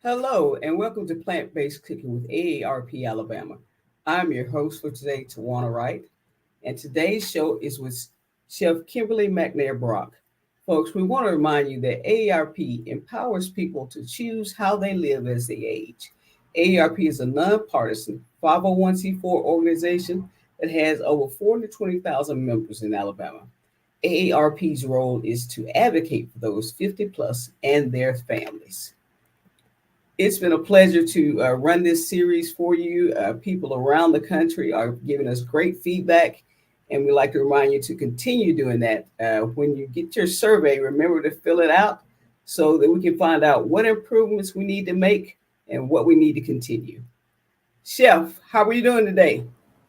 Hello, and welcome to Plant Based Cooking with AARP Alabama. I'm your host for today, Tawana Wright, and today's show is with Chef Kimberly McNair Brock. Folks, we want to remind you that AARP empowers people to choose how they live as they age. AARP is a nonpartisan 501c4 organization that has over 420,000 members in Alabama. AARP's role is to advocate for those 50 plus and their families. It's been a pleasure to run this series for you. People around the country are giving us great feedback, and we'd like to remind you to continue doing that. When you get your survey, remember to fill it out so that we can find out what improvements we need to make and what we need to continue. Chef, how are you doing today?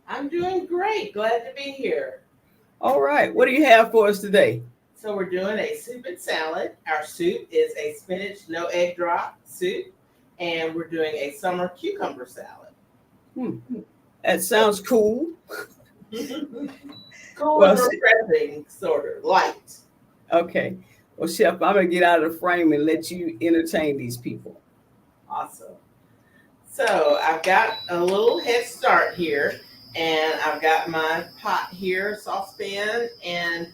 I'm doing great. Glad to be here. All right, what do you have for us today? So we're doing a soup and salad. Our soup is a spinach no egg drop soup, and we're doing a summer cucumber salad. Hmm, that sounds cool. Cool Well, and refreshing, sort of light. okay. Well, Chef, I'm going to get out of the frame and let you entertain these people. Awesome. So I've got a little head start here, and I've got my pot here, saucepan, and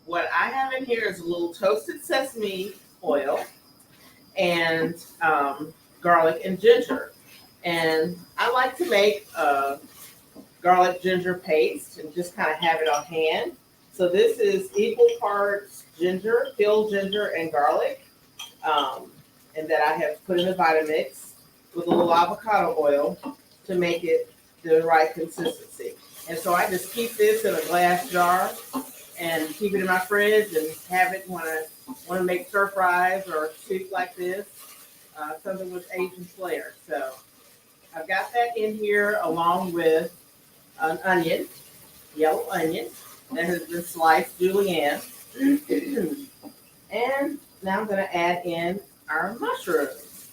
what I have in here is a little toasted sesame oil and garlic and ginger. And I like to make a garlic ginger paste and just kind of have it on hand. So this is equal parts ginger, peeled ginger, and garlic, and that I have put in a Vitamix with a little avocado oil to make it the right consistency. And so I just keep this in a glass jar and keep it in my fridge and have it when I want to make stir fries or soup like this, something with Asian flair. So I've got that in here along with an onion, yellow onion that has been sliced julienne. And now I'm going to add in our mushrooms.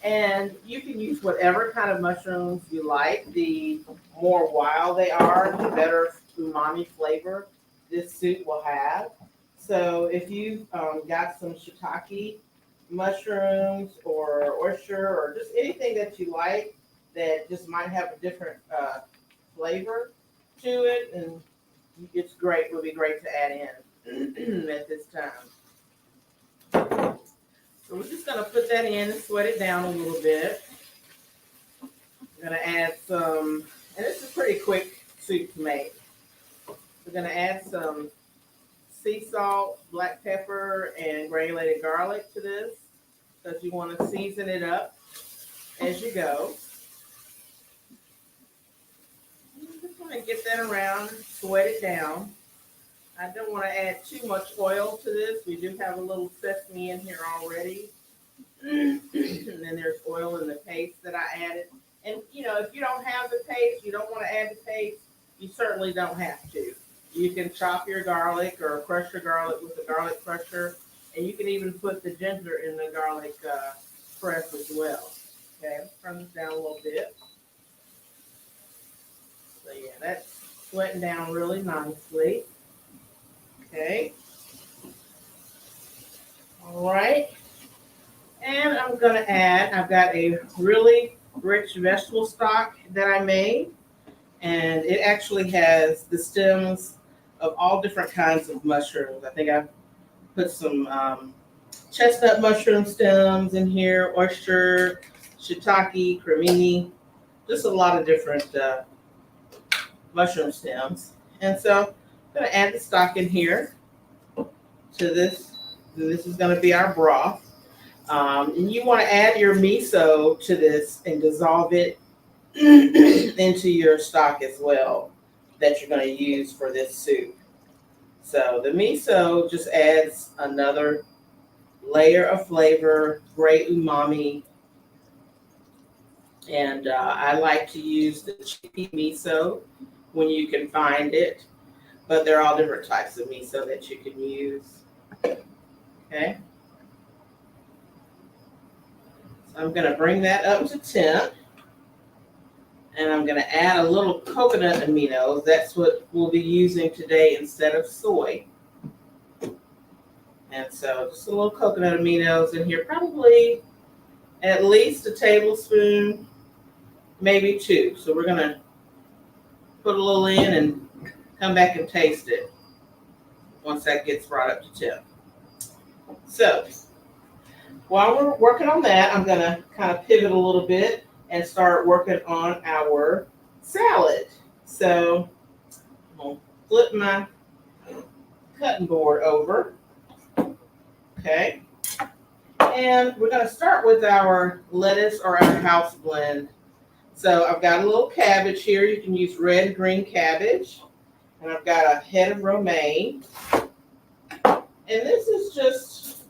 And you can use whatever kind of mushrooms you like. The more wild they are, the better umami flavor this soup will have. So if you've got some shiitake mushrooms or oyster or just anything that you like that just might have a different flavor to it, and it's great. Would be great to add in at this time. So we're just gonna put that in and sweat it down a little bit. We're gonna add some, and this is pretty quick soup to make. We're gonna add some sea salt, black pepper, and granulated garlic to this because you want to season it up as you go. You just want to get that around, sweat it down. I don't want to add too much oil to this. We do have a little sesame in here already. And then there's oil in the paste that I added. And, if you don't have the paste, you don't want to add the paste, you certainly don't have to. You can chop your garlic or crush your garlic with a garlic crusher. And you can even put the ginger in the garlic press as well. Okay, turn this down a little bit. So yeah, that's sweating down really nicely. Okay. All right. And I'm going to add, I've got a really rich vegetable stock that I made. And it actually has the stems of all different kinds of mushrooms. I think I've put some chestnut mushroom stems in here, oyster, shiitake, cremini, just a lot of different mushroom stems. And so I'm going to add the stock in here to this. This is going to be our broth. And you want to add your miso to this and dissolve it into your stock as well that you're going to use for this soup. So the miso just adds another layer of flavor, great umami. And I like to use the chickpea miso when you can find it, but there are all different types of miso that you can use. Okay. So I'm going to bring that up to temp. And I'm going to add a little coconut aminos. That's what we'll be using today instead of soy. And so just a little coconut aminos in here, probably at least a tablespoon, maybe 2. So we're gonna put a little in and come back and taste it once that gets brought up to temp. So while we're working on that, I'm gonna kind of pivot a little bit and start working on our salad. So I'm gonna flip my cutting board over. Okay. And we're gonna start with our lettuce or our house blend. So I've got a little cabbage here. You can use red and green cabbage. And I've got a head of romaine. And this is just,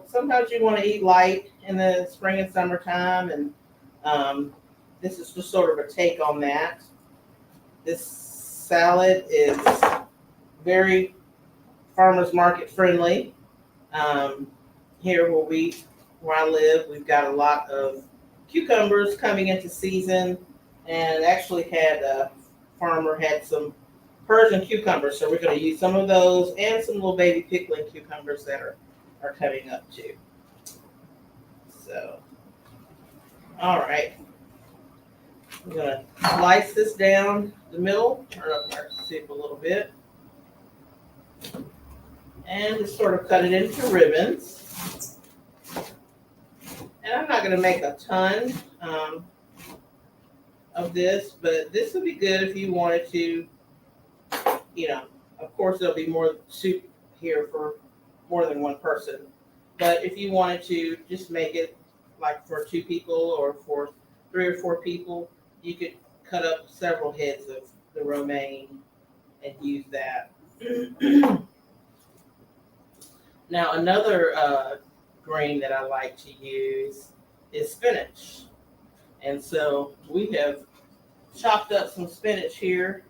sometimes you want to eat light in the spring and summertime. And this is just sort of a take on that. This salad is very farmer's market friendly. Here where I live, we've got a lot of cucumbers coming into season, and actually a farmer had some Persian cucumbers, so we're going to use some of those and some little baby pickling cucumbers that are coming up too. So, all right, I'm going to slice this down the middle, turn up our soup a little bit, and just sort of cut it into ribbons. And I'm not going to make a ton of this, but this would be good if you wanted to, of course there'll be more soup here for more than one person. But if you wanted to just make it like for 2 people or for 3 or 4 people, you could cut up several heads of the romaine and use that. Now another green that I like to use is spinach. And so we have chopped up some spinach here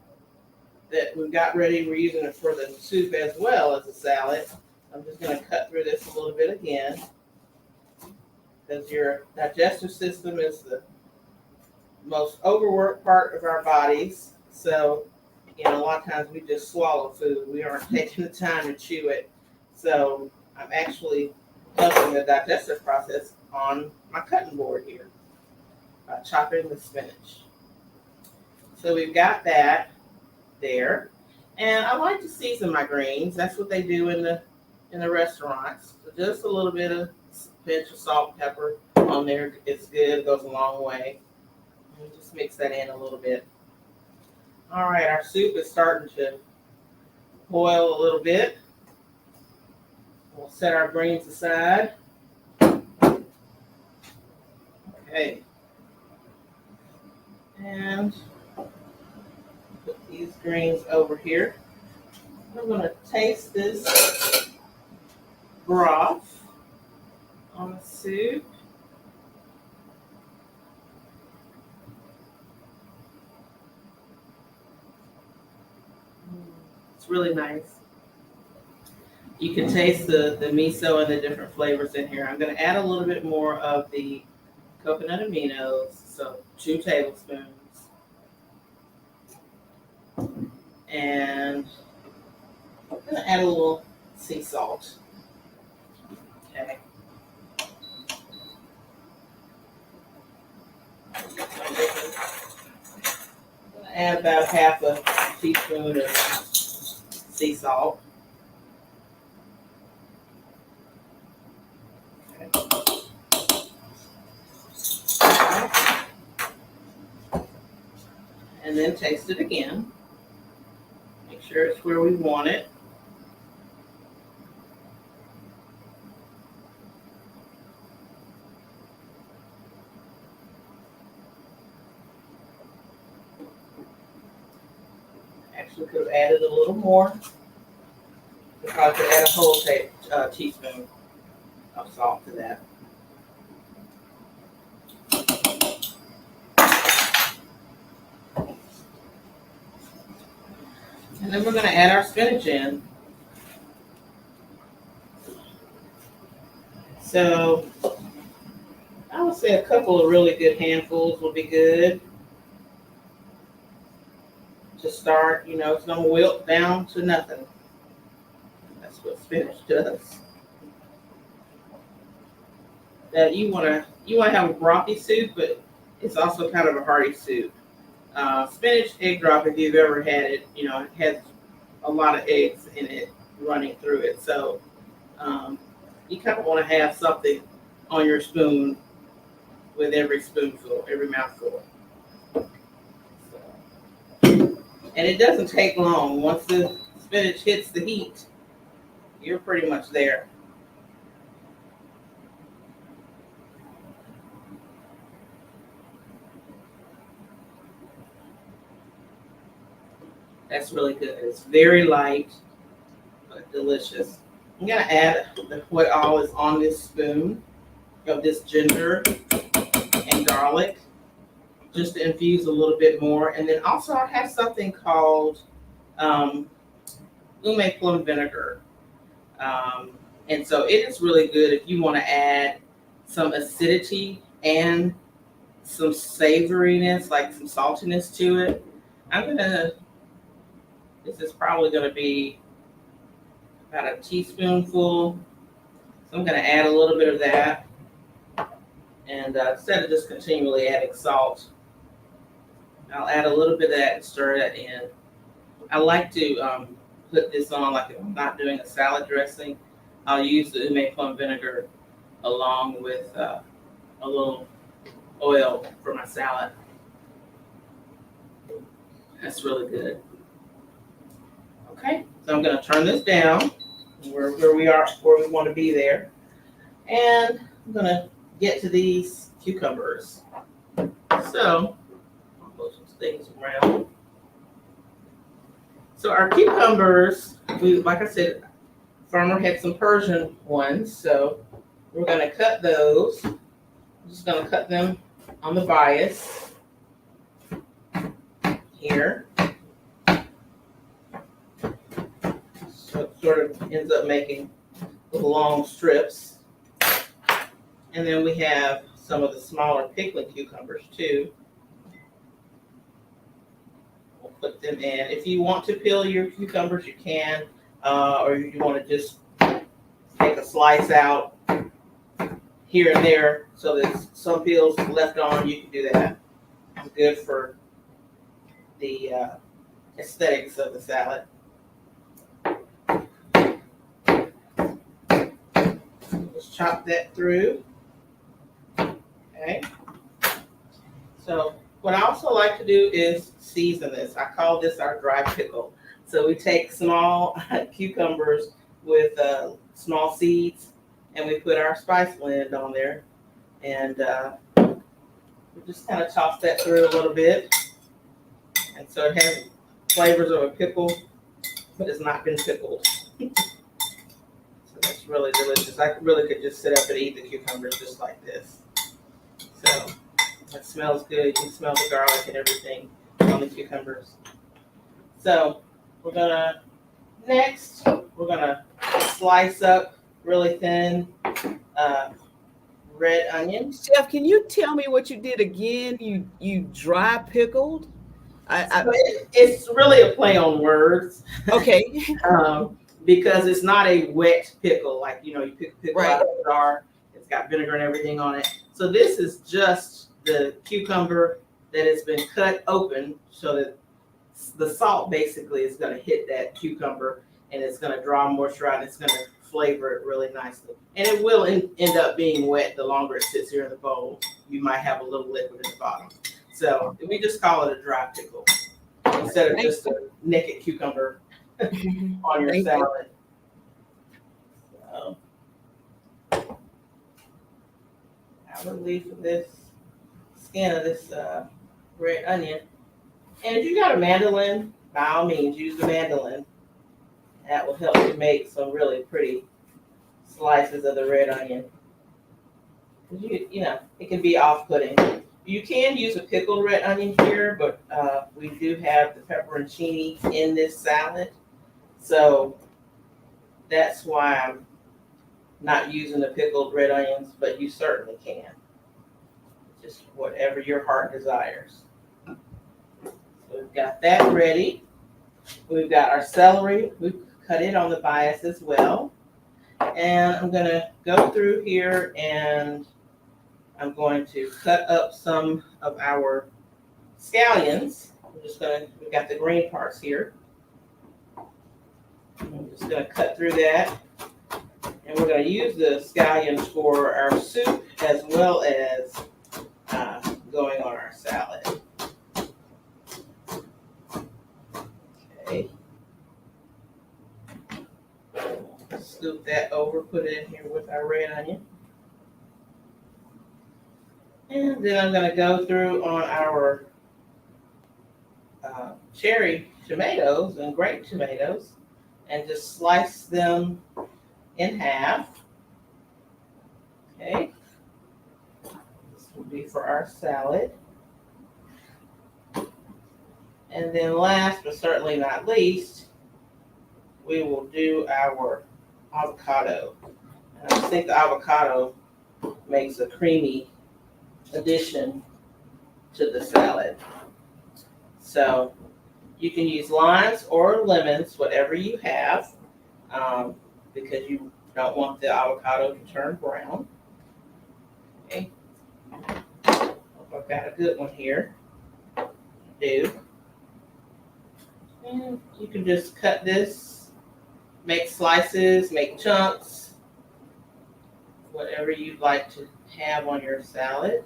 that we've got ready. We're using it for the soup as well as a salad. I'm just going to cut through this a little bit again, because your digestive system is the most overworked part of our bodies. So, a lot of times we just swallow food. We aren't taking the time to chew it. So I'm actually helping the digestive process on my cutting board here by chopping the spinach. So we've got that there. And I like to season my greens. That's what they do in the restaurants. So just a little bit of pinch of salt and pepper on there. It's good. It goes a long way. And just mix that in a little bit. All right, our soup is starting to boil a little bit. We'll set our greens aside. Okay. And put these greens over here. I'm going to taste this broth on the soup. It's really nice. You can taste the miso and the different flavors in here. I'm going to add a little bit more of the coconut aminos, so 2 tablespoons. And I'm going to add a little sea salt. Okay. I'm going to add about half a teaspoon of sea salt. And then taste it again. Make sure it's where we want it. Actually could have added a little more. If I could add a whole teaspoon of salt to that. And then we're going to add our spinach in. So I would say a couple of really good handfuls will be good to start. It's going to wilt down to nothing. That's what spinach does. that you want to have a brothy soup, but it's also kind of a hearty soup. Spinach egg drop, if you've ever had it, it has a lot of eggs in it running through it. So you kind of want to have something on your spoon with every spoonful, every mouthful. So, and it doesn't take long. Once the spinach hits the heat, you're pretty much there. That's really good. It's very light, but delicious. I'm gonna add what all is on this spoon of this ginger and garlic, just to infuse a little bit more. And then also I have something called um, ume plum vinegar. Um, and so it is really good if you want to add some acidity and some savoriness, like some saltiness to it. This is probably gonna be about a teaspoonful. So I'm gonna add a little bit of that. And instead of just continually adding salt, I'll add a little bit of that and stir that in. I like to put this on, like if I'm not doing a salad dressing, I'll use the ume plum vinegar along with a little oil for my salad. That's really good. Okay, so I'm gonna turn this down where we are, where we want to be there. And I'm gonna get to these cucumbers. So I'll move some things around. So our cucumbers, like I said, farmer had some Persian ones, so we're gonna cut those. I'm just gonna cut them on the bias here. So it sort of ends up making little long strips. And then we have some of the smaller pickling cucumbers too. We'll put them in. If you want to peel your cucumbers, you can, or you want to just take a slice out here and there so there's some peels left on, you can do that. It's good for the aesthetics of the salad. Just chop that through. Okay. So what I also like to do is season this. I call this our dry pickle. So we take small cucumbers with small seeds, and we put our spice blend on there, and we just kind of toss that through a little bit, and so it has flavors of a pickle, but it's not been pickled. So that's really delicious. I really could just sit up and eat the cucumbers just like this. So it smells good. You can smell the garlic and everything on the cucumbers. So we're gonna slice up really thin red onion. Chef, can you tell me what you did again? You dry pickled? So it's really a play on words. Okay. Because it's not a wet pickle, like you pick a pickle Right. out of the jar. It's got vinegar and everything on it. So this is just the cucumber that has been cut open, so that the salt basically is going to hit that cucumber, and it's going to draw moisture out, and it's going to flavor it really nicely. And it will end up being wet the longer it sits here in the bowl. You might have a little liquid in the bottom. So we just call it a dry pickle instead of just a naked cucumber on your salad. So I will leave this skin of this red onion. And if you got a mandolin, by all means, use the mandolin. That will help you make some really pretty slices of the red onion. It can be off-putting. You can use a pickled red onion here, but we do have the pepperoncini in this salad. So that's why I'm not using the pickled red onions, but you certainly can. Just whatever your heart desires. So we've got that ready. We've got our celery. We've cut it on the bias as well. And I'm gonna go through here and I'm going to cut up some of our scallions. We've got the green parts here. I'm just gonna cut through that. And we're gonna use the scallions for our soup as well as going on our salad. Okay. Scoop that over, put it in here with our red onion. And then I'm gonna go through on our cherry tomatoes and grape tomatoes and just slice them in half. Okay. This will be for our salad. And then last but certainly not least, we will do our avocado. And I think the avocado makes a creamy addition to the salad. So you can use limes or lemons, whatever you have, because you don't want the avocado to turn brown. Okay. I've got a good one here. Do. And you can just cut this, make slices, make chunks, whatever you'd like to have on your salad.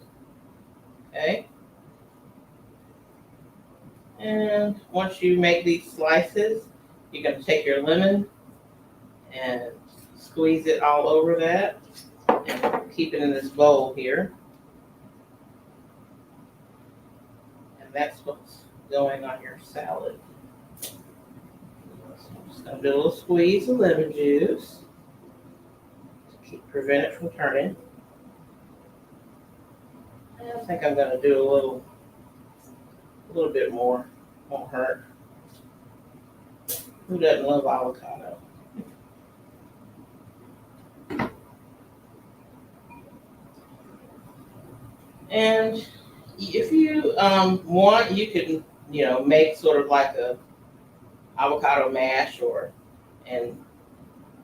Okay. And once you make these slices, you're going to take your lemon and squeeze it all over that and keep it in this bowl here. And that's what's going on your salad. So I'm just going to do a little squeeze of lemon juice to prevent it from turning. And I think I'm going to do a little bit more. Won't hurt. Who doesn't love avocado? And if you want, you can make sort of like a avocado mash and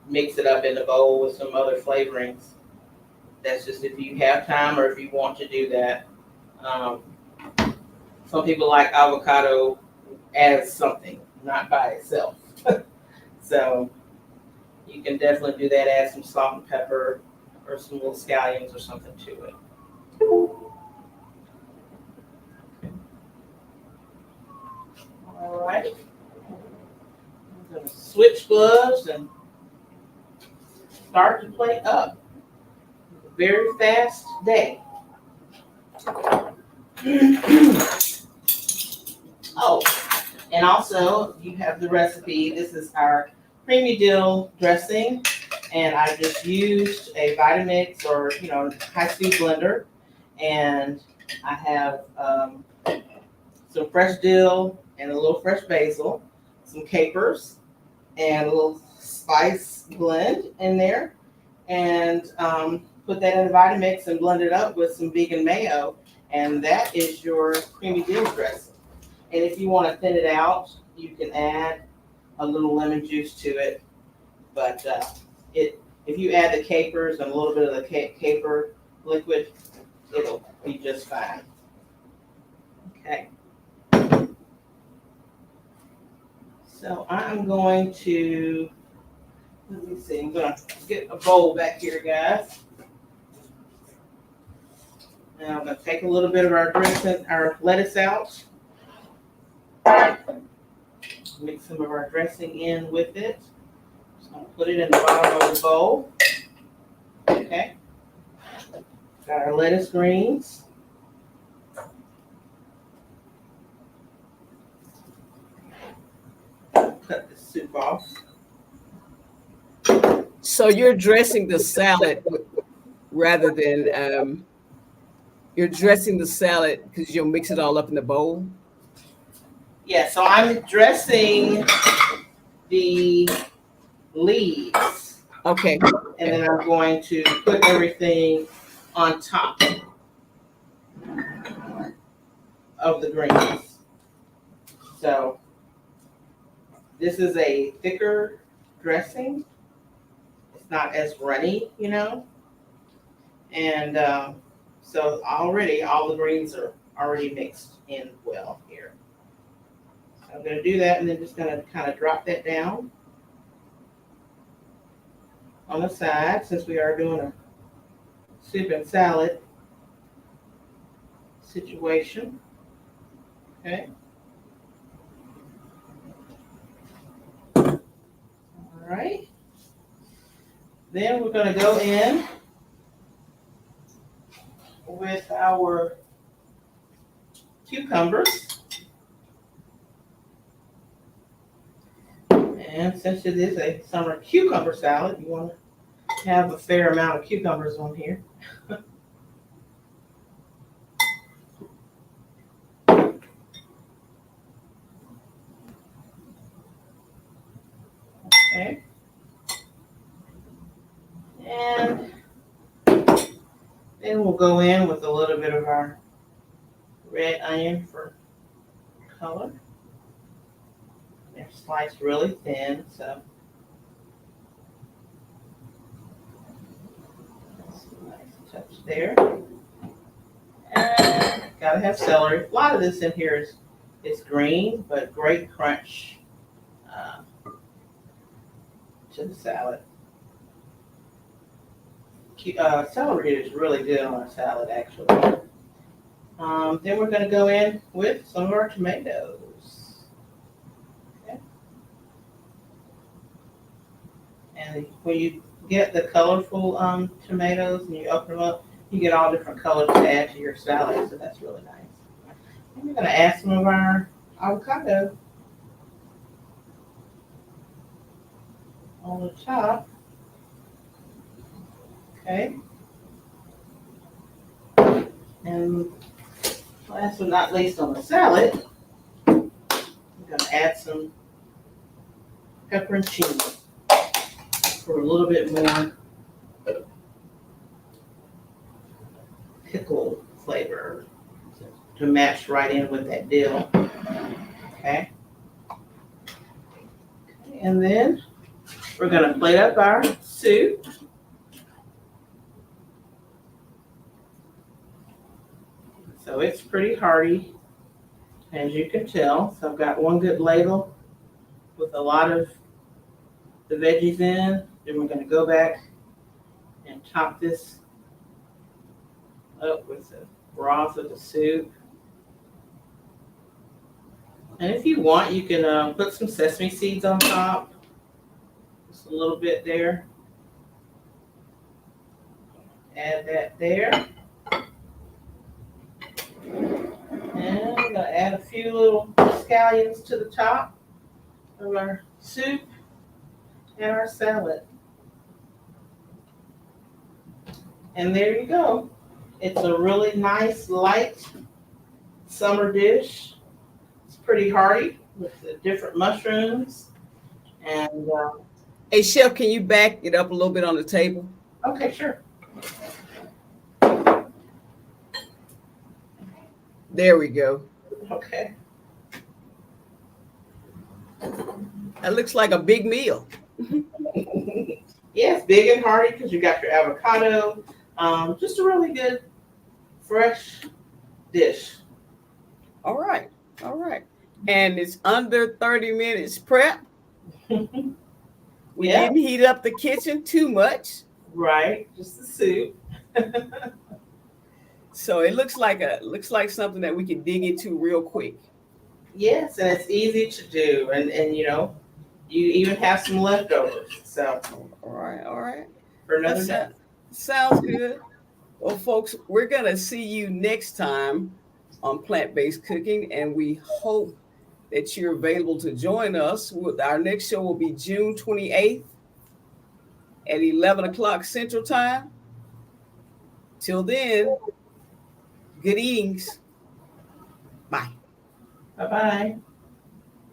mix it up in the bowl with some other flavorings. That's just if you have time or if you want to do that. Some people like avocado as something, not by itself. So you can definitely do that, add some salt and pepper or some little scallions or something to it. All right. I'm going to switch gloves and start to plate up. Very fast day. Oh, and also you have the recipe. This is our creamy dill dressing, and I just used a Vitamix or high-speed blender, and I have some fresh dill and a little fresh basil, some capers, and a little spice blend in there, and put that in the Vitamix and blend it up with some vegan mayo, and that is your creamy dill dressing. And if you want to thin it out, you can add a little lemon juice to it. But if you add the capers and a little bit of the caper liquid, it'll be just fine. Okay. So I'm going to, let me see, I'm going to get a bowl back here, guys. Now I'm going to take a little bit of our dressing, our lettuce out. Mix some of our dressing in with it. Just going to put it in the bottom of the bowl. Okay. Got our lettuce greens. Cut the soup off. So you're dressing the salad rather than you're dressing the salad because you'll mix it all up in the bowl? Yeah, so I'm dressing the leaves. Okay. And then I'm going to put everything on top of the greens. So this is a thicker dressing. It's not as runny, And So already all the greens are already mixed in well here. So I'm going to do that and then just going to kind of drop that down on the side since we are doing a soup and salad situation. Okay. All right. Then we're going to go in with our cucumbers. And since it is a summer cucumber salad, you want to have a fair amount of cucumbers on here. Okay. And then we'll go in with a little bit of our red onion for color. They're sliced really thin, so that's a nice touch there. And gotta have celery. A lot of this in here is green, but great crunch to the salad. Celery is really good on a salad, actually. Then we're going to go in with some of our tomatoes. Okay. And when you get the colorful tomatoes and you open them up, you get all different colors to add to your salad, so that's really nice. And we're going to add some of our avocado on the top. Okay. And last but not least on the salad, I'm going to add some pepper and cheese for a little bit more pickle flavor to match right in with that dill. Okay. And then we're going to plate up our soup. So it's pretty hearty, as you can tell. So I've got one good ladle with a lot of the veggies in. Then we're going to go back and top this up with the broth of the soup. And if you want, you can put some sesame seeds on top. Just a little bit there. Add that there. And I'm going to add a few little scallions to the top of our soup and our salad. And there you go. It's a really nice, light summer dish. It's pretty hearty with the different mushrooms. And Hey, Chef, can you back it up a little bit on the table? okay, sure. There we go. Okay. That looks like a big meal. Yes, big and hearty because you got your avocado. Just a really good, fresh dish. All right. All right. And it's under 30 minutes prep. We Yeah. didn't heat up the kitchen too much. Right, just the soup. So it looks like something that we can dig into real quick. Yes, and it's easy to do, and you know, you even have some leftovers. So All right. for another day. Sounds good. Well, folks, we're gonna see you next time on Plant-Based Cooking, and we hope that you're available to join us. Our next show will be June 28th at 11 o'clock Central Time. Till then, good eatings. Bye. Bye-bye.